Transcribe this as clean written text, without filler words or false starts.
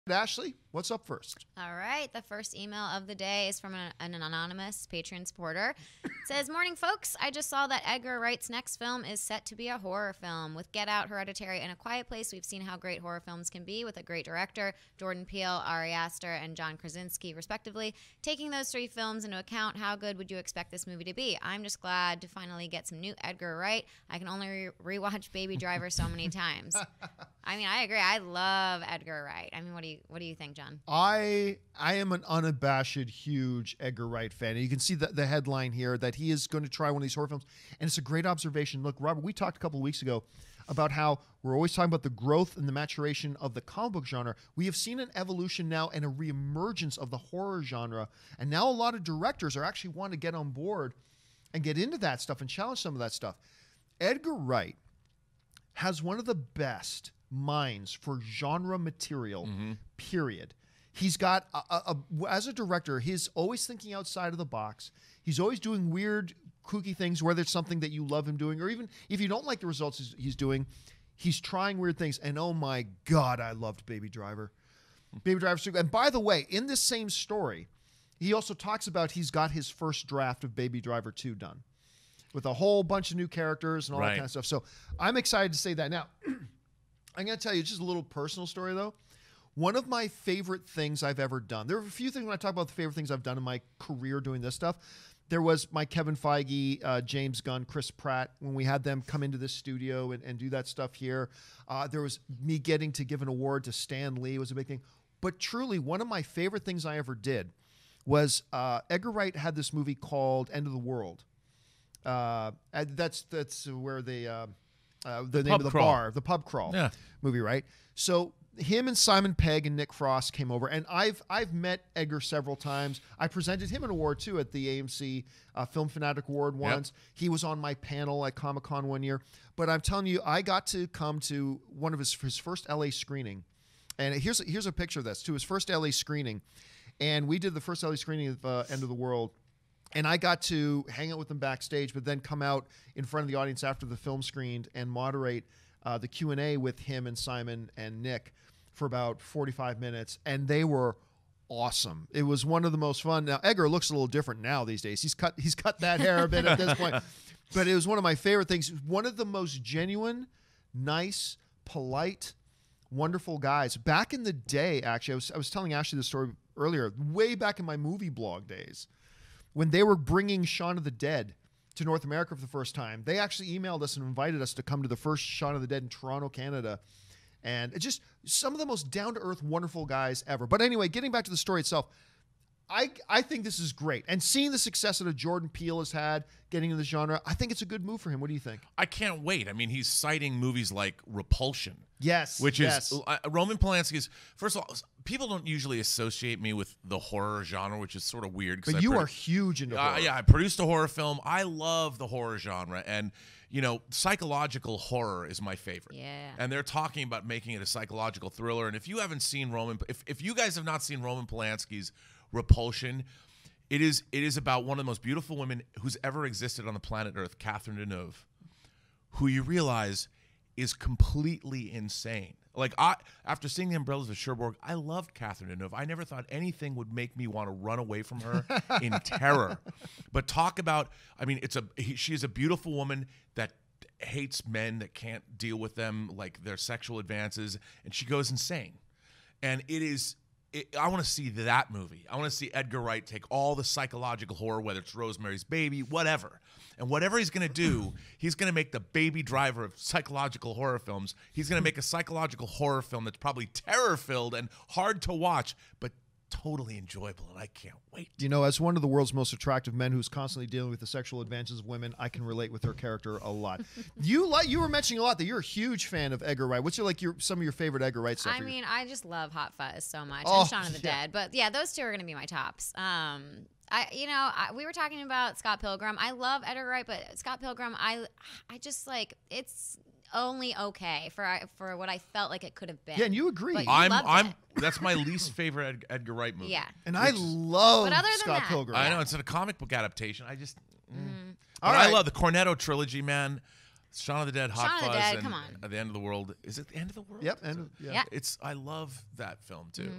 Ashley, what's up first? All right. The first email of the day is from an anonymous Patreon supporter. It says, "Morning, folks. I just saw that Edgar Wright's next film is set to be a horror film. With Get Out, Hereditary, and A Quiet Place, we've seen how great horror films can be with a great director, Jordan Peele, Ari Aster, and John Krasinski, respectively. Taking those three films into account, how good would you expect this movie to be? I'm just glad to finally get some new Edgar Wright. I can only rewatch Baby Driver so many times." I mean, I agree. I love Edgar Wright. I mean, what do you think, John? I am an unabashed, huge Edgar Wright fan. And you can see the headline here that he is going to try one of these horror films. And it's a great observation. Look, Robert, we talked a couple of weeks ago about how we're always talking about the growth and the maturation of the comic book genre. We have seen an evolution now and a reemergence of the horror genre. And now a lot of directors are actually wanting to get on board and get into that stuff and challenge some of that stuff. Edgar Wright has one of the best minds for genre material, period. He's got, as a director, he's always thinking outside of the box. He's always doing weird, kooky things, whether it's something that you love him doing, or even if you don't like the results he's doing, he's trying weird things. And oh my God, I loved Baby Driver. Baby Driver's too good. And by the way, in this same story, he also talks about he's got his first draft of Baby Driver 2 done with a whole bunch of new characters and all that kind of stuff. So I'm excited to say that. Now, I'm going to tell you just a little personal story, though. One of my favorite things I've ever done. There are a few things when I talk about the favorite things I've done in my career doing this stuff. There was my Kevin Feige, James Gunn, Chris Pratt, when we had them come into this studio and do that stuff here. There was me getting to give an award to Stan Lee. It was a big thing. But truly, one of my favorite things I ever did was Edgar Wright had this movie called End of the World. That's where the name of the bar, the pub crawl movie, right? So him and Simon Pegg and Nick Frost came over, and I've met Edgar several times. I presented him an award too at the AMC Film Fanatic Award once. He was on my panel at Comic-Con one year. But I'm telling you, I got to come to one of his first LA screening, and here's a picture of this to his first LA screening, and we did the first LA screening of End of the World. And I got to hang out with them backstage, but then come out in front of the audience after the film screened and moderate the Q&A with him and Simon and Nick for about 45 minutes. And they were awesome. It was one of the most fun. Now, Edgar looks a little different now these days. He's cut that hair a bit at this point. But it was one of my favorite things. One of the most genuine, nice, polite, wonderful guys. Back in the day, actually, I was telling Ashley this story earlier, way back in my movie blog days, when they were bringing Shaun of the Dead to North America for the first time, they actually emailed us and invited us to come to the first Shaun of the Dead in Toronto, Canada. And it's just some of the most down-to-earth, wonderful guys ever. But anyway, getting back to the story itself, I think this is great. And seeing the success that Jordan Peele has had getting into the genre, I think it's a good move for him. What do you think? I can't wait. I mean, he's citing movies like Repulsion. Yes. Which is Roman Polanski's. First of all, people don't usually associate me with the horror genre, which is sort of weird. But you are huge into horror. Yeah, I produced a horror film. I love the horror genre. And, you know, psychological horror is my favorite. Yeah. And they're talking about making it a psychological thriller. And if you haven't seen if you guys have not seen Roman Polanski's Repulsion, it is about one of the most beautiful women who's ever existed on the planet Earth, Catherine Deneuve, who you realize is completely insane. Like, after seeing The Umbrellas of Cherbourg, I loved Catherine Deneuve. I never thought anything would make me want to run away from her in terror. But talk about, I mean, she's a beautiful woman that hates men that can't deal with them, like their sexual advances, and she goes insane. And I want to see that movie. I want to see Edgar Wright take all the psychological horror, whether it's Rosemary's Baby, whatever. And whatever he's going to do, he's going to make the Baby Driver of psychological horror films. He's going to make a psychological horror film that's probably terror-filled and hard to watch, but totally enjoyable, and I can't wait. You know, as one of the world's most attractive men who's constantly dealing with the sexual advances of women, I can relate with her character a lot. You were mentioning a lot that you're a huge fan of Edgar Wright. What's some of your favorite Edgar Wright stuff? I mean, I just love Hot Fuzz so much, and Shaun of the Dead. But yeah, those two are going to be my tops. We were talking about Scott Pilgrim. I love Edgar Wright, but Scott Pilgrim, I just like it's only okay for what I felt like it could have been. Yeah, and you agree. But that's my least favorite Edgar Wright movie. Yeah. And I love Scott that, Pilgrim. I know, it's a comic book adaptation. I just I love the Cornetto trilogy, man. Shaun of the Dead, Hot Shaun of the Fuzz, Dead, and come on. The End of the World. Is it The End of the World? Yep. And Yeah. I love that film too.